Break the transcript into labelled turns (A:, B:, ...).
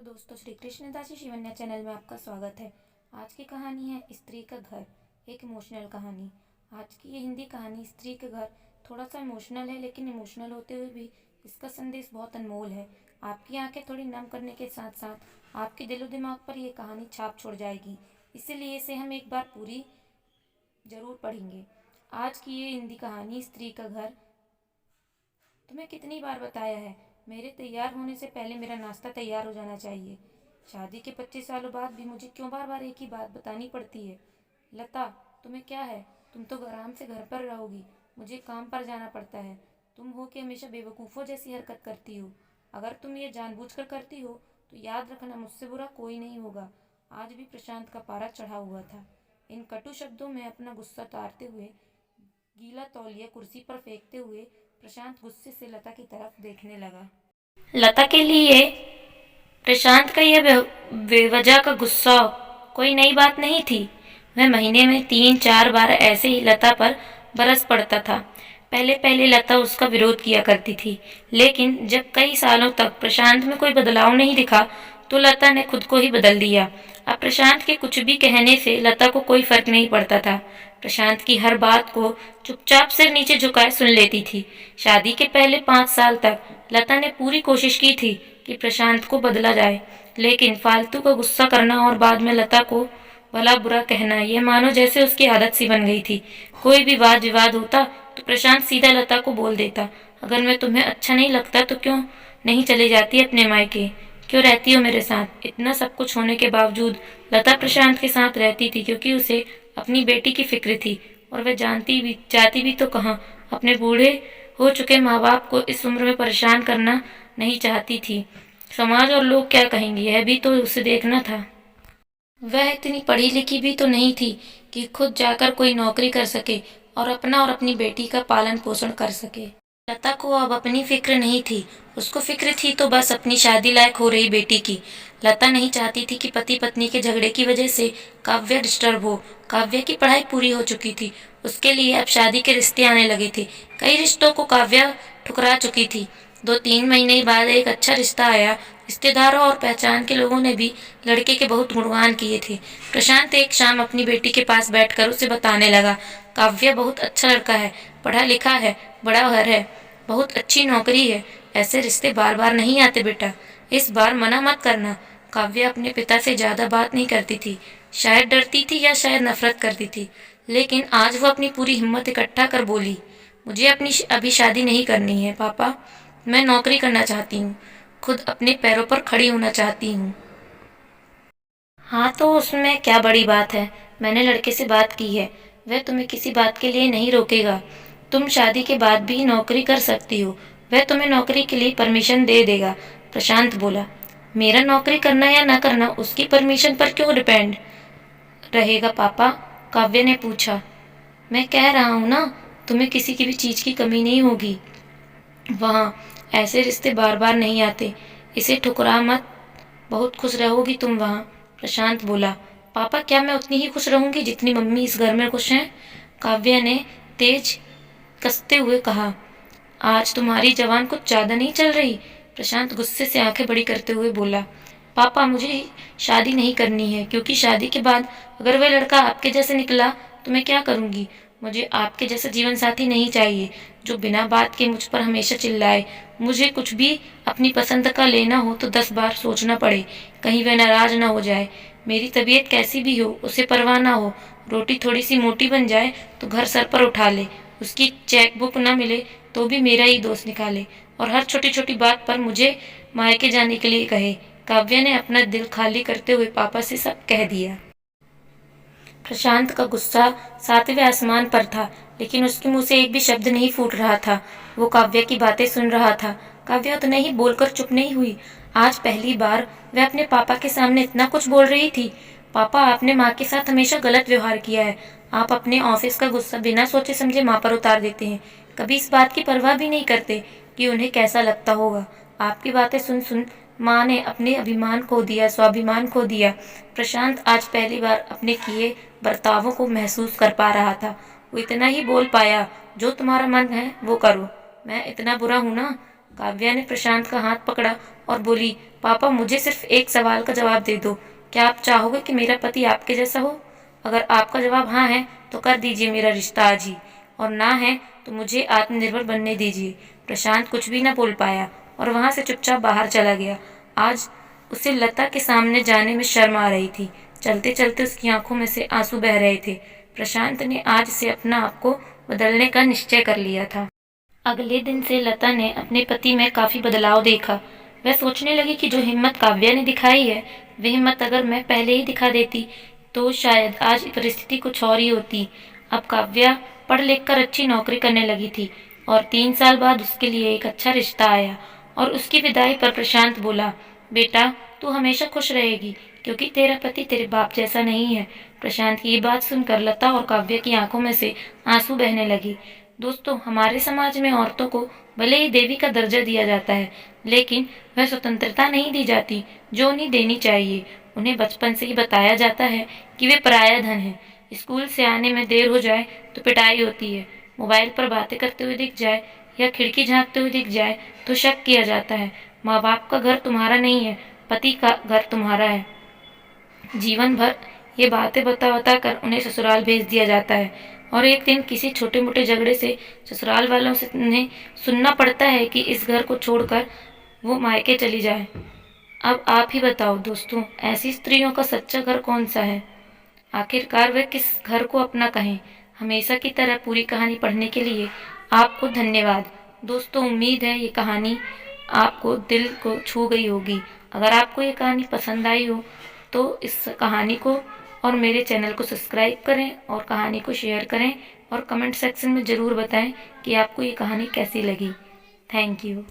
A: तो दोस्तों, श्री कृष्णदासी शिवन्या चैनल में आपका स्वागत है। आज की कहानी है स्त्री का घर, एक इमोशनल कहानी। आज की ये हिंदी कहानी स्त्री का घर थोड़ा सा इमोशनल है, लेकिन इमोशनल होते हुए भी इसका संदेश बहुत अनमोल है। आपकी आंखें थोड़ी नम करने के साथ साथ आपके दिलो दिमाग पर यह कहानी छाप छोड़ जाएगी, इसीलिए इसे हम एक बार पूरी जरूर पढ़ेंगे। आज की ये हिंदी कहानी स्त्री का घर। तुम्हें कितनी बार बताया है, मेरे तैयार होने से पहले मेरा नाश्ता तैयार हो जाना चाहिए। शादी के 25 सालों बाद भी मुझे क्यों बार बार एक ही बात बतानी पड़ती है। लता, तुम्हें क्या है? तुम तो आराम से घर पर रहोगी, मुझे काम पर जाना पड़ता है। तुम हो कि हमेशा बेवकूफ़ों जैसी हरकत करती हो। अगर तुम ये जानबूझकर करती हो तो याद रखना, मुझसे बुरा कोई नहीं होगा। आज भी प्रशांत का पारा चढ़ा हुआ था। इन कटु शब्दों में अपना गुस्सा उतारते हुए, गीला तौलिया कुर्सी पर फेंकते हुए प्रशांत गुस्से से लता की तरफ देखने लगा। लता के लिए प्रशांत का यह बेवजह का गुस्सा कोई नई बात नहीं थी। वह महीने में 3-4 बार ऐसे ही लता पर बरस पड़ता था। पहले पहले लता उसका विरोध किया करती थी, लेकिन जब कई सालों तक प्रशांत में कोई बदलाव नहीं दिखा तो लता ने खुद को ही बदल दिया। अब प्रशांत के कुछ भी कहने से लता को कोई फर्क नहीं पड़ता था। प्रशांत की हर बात को चुपचाप सिर नीचे झुकाए सुन लेती थी। शादी के पहले 5 साल तक लता ने पूरी कोशिश की थी कि प्रशांत को बदला जाए, लेकिन फालतू का गुस्सा करना और बाद में लता को भला बुरा कहना, यह मानो जैसे उसकी आदत सी बन गई थी। कोई भी वाद विवाद होता तो प्रशांत सीधा लता को बोल देता, अगर मैं तुम्हें अच्छा नहीं लगता तो क्यों नहीं चली जाती अपने मायके, क्यों रहती हो मेरे साथ। इतना सब कुछ होने के बावजूद लता प्रशांत के साथ रहती थी, क्योंकि उसे अपनी बेटी की फिक्र थी। और वह जाती भी तो कहाँ, अपने बूढ़े हो चुके माँ बाप को इस उम्र में परेशान करना नहीं चाहती थी। समाज और लोग क्या कहेंगे, यह भी तो उसे देखना था। वह इतनी पढ़ी लिखी भी तो नहीं थी कि खुद जाकर कोई नौकरी कर सके और अपना और अपनी बेटी का पालन पोषण कर सके। लता को अब अपनी फिक्र नहीं थी, उसको फिक्र थी तो बस अपनी शादी लायक हो रही बेटी की। लता नहीं चाहती थी कि पति पत्नी के झगड़े की वजह से काव्य डिस्टर्ब हो। काव्य की पढ़ाई पूरी हो चुकी थी, उसके लिए अब शादी के रिश्ते आने लगे थे। कई रिश्तों को काव्य ठुकरा चुकी थी। 2-3 महीने बाद एक अच्छा रिश्ता आया। रिश्तेदारों और पहचान के लोगों ने भी लड़के के बहुत गुणगान किए थे। प्रशांत एक शाम अपनी बेटी के पास बैठकर उसे बताने लगा, काव्य बहुत अच्छा लड़का है, पढ़ा लिखा है, बड़ा घर है, बहुत अच्छी नौकरी है। ऐसे रिश्ते बार बार नहीं आते बेटा, इस बार मना मत करना। काव्य अपने पिता से ज्यादा बात नहीं करती थी, शायद डरती थी या शायद नफरत करती थी, लेकिन आज वो अपनी पूरी हिम्मत इकट्ठा कर बोली, मुझे अभी शादी नहीं करनी है पापा, मैं नौकरी करना चाहती हूँ, खुद अपने पैरों पर खड़ी होना चाहती हूँ। हाँ तो उसमें क्या बड़ी बात है, मैंने लड़के से बात की है, वह तुम्हें किसी बात के लिए नहीं रोकेगा। तुम शादी के बाद भी नौकरी कर सकती हो, वह तुम्हें नौकरी के लिए परमिशन दे देगा। प्रशांत बोला, मेरा नौकरी करना या ना करना उसकी परमिशन पर क्यों डिपेंड रहेगा पापा? काव्य ने पूछा। मैं कह रहा हूँ ना, तुम्हें किसी की भी चीज़ की कमी नहीं होगी वहाँ। ऐसे रिश्ते बार बार नहीं आते, इसे ठुकरा मत, बहुत खुश रहोगी तुम वहाँ। प्रशांत बोला, पापा क्या मैं उतनी ही खुश रहूंगी जितनी मम्मी इस घर में खुश हैं? काव्य ने तेज कसते हुए कहा, आज तुम्हारी जवान कुछ ज्यादा नहीं चल रही? प्रशांत गुस्से से आंखें बड़ी करते हुए बोला, पापा मुझे शादी नहीं करनी है, क्योंकि शादी के बाद अगर वह लड़का आपके जैसे निकला तो मैं क्या करूंगी? मुझे आपके जैसा जीवन साथी नहीं चाहिए जो बिना बात के मुझ पर हमेशा चिल्लाए। मुझे कुछ भी अपनी पसंद का लेना हो तो 10 बार सोचना पड़े, कहीं वह नाराज ना हो जाए। मेरी तबीयत कैसी भी हो उसे परवाह ना हो, रोटी थोड़ी सी मोटी बन जाए तो घर सर पर उठा ले, उसकी चेक बुक न मिले तो भी मेरा ही दोस्त निकाले, और हर छोटी छोटी बात पर मुझे मायके जाने के लिए कहे। काव्य ने अपना दिल खाली करते हुए पापा से सब कह दिया। प्रशांत का गुस्सा 7वें आसमान पर था, लेकिन उसके मुंह से एक भी शब्द नहीं फूट रहा था। वो काव्य की बातें सुन रहा था। काव्य उतना ही बोलकर चुप नहीं हुई। आज पहली बार वह अपने पापा के सामने इतना कुछ बोल रही थी। पापा, आपने माँ के साथ हमेशा गलत व्यवहार किया है। आप अपने ऑफिस का गुस्सा बिना सोचे समझे माँ पर उतार देते हैं, कभी इस बात की परवाह भी नहीं करते कि उन्हें कैसा लगता होगा। आपकी बातें सुन सुन माँ ने अपने अभिमान खो दिया, स्वाभिमान खो दिया। प्रशांत आज पहली बार अपने किए बर्तावों को महसूस कर पा रहा था। वो इतना ही बोल पाया, जो तुम्हारा मन है वो करो, मैं इतना बुरा हूं ना? काव्या ने प्रशांत का हाथ पकड़ा और बोली, पापा, मुझे सिर्फ एक सवाल का जवाब दे दो, क्या आप चाहोगे कि मेरा पति आपके जैसा हो? अगर आपका जवाब हाँ है तो कर दीजिए मेरा रिश्ता आज ही, और ना है तो मुझे आत्मनिर्भर बनने दीजिए। प्रशांत कुछ भी न बोल पाया और वहाँ से चुपचाप बाहर चला गया। आज उसे लता के सामने जाने में शर्म आ रही थी। चलते चलते उसकी आंखों में से आंसू बह रहे थे। प्रशांत ने आज से अपना आप को बदलने का निश्चय कर लिया था। अगले दिन से लता ने अपने पति में काफी बदलाव देखा। वह सोचने लगी कि जो हिम्मत काव्या ने दिखाई है, वह हिम्मत अगर मैं पहले ही दिखा देती तो शायद आज परिस्थिति कुछ और ही होती। अब काव्या पढ़ लिख कर अच्छी नौकरी करने लगी थी और 3 साल बाद उसके लिए एक अच्छा रिश्ता आया। और उसकी विदाई पर प्रशांत बोला, बेटा तू हमेशा खुश रहेगी क्योंकि तेरा पति तेरे बाप जैसा नहीं है। प्रशांत की ये बात सुनकर लता और काव्या की आंखों में से आंसू बहने लगी। दोस्तों, हमारे समाज में औरतों को भले ही देवी का दर्जा दिया जाता है, लेकिन वह स्वतंत्रता नहीं दी जाती जो उन्हें देनी चाहिए। उन्हें बचपन से ही बताया जाता है कि वे पराया धन है। स्कूल से आने में देर हो जाए तो पिटाई होती है, मोबाइल पर बातें करते हुए दिख जाए या खिड़की झांकते हुए दिख जाए तो शक किया जाता है। माँ बाप का घर तुम्हारा नहीं है, पति का घर तुम्हारा है। जीवन भर ये बातें बता बता कर उन्हें ससुराल भेज दिया जाता है और एक दिन किसी छोटे मोटे झगड़े से ससुराल वालों से उन्हें सुनना पड़ता है कि इस घर को छोड़कर वो मायके चली जाए। अब आप ही बताओ दोस्तों, ऐसी स्त्रियों का सच्चा घर कौन सा है? आखिरकार वे किस घर को अपना कहें? हमेशा की तरह पूरी कहानी पढ़ने के लिए आपको धन्यवाद। दोस्तों, उम्मीद है ये कहानी आपको दिल को छू गई होगी। अगर आपको ये कहानी पसंद आई हो तो इस कहानी को और मेरे चैनल को सब्सक्राइब करें और कहानी को शेयर करें और कमेंट सेक्शन में ज़रूर बताएं कि आपको ये कहानी कैसी लगी। Thank you.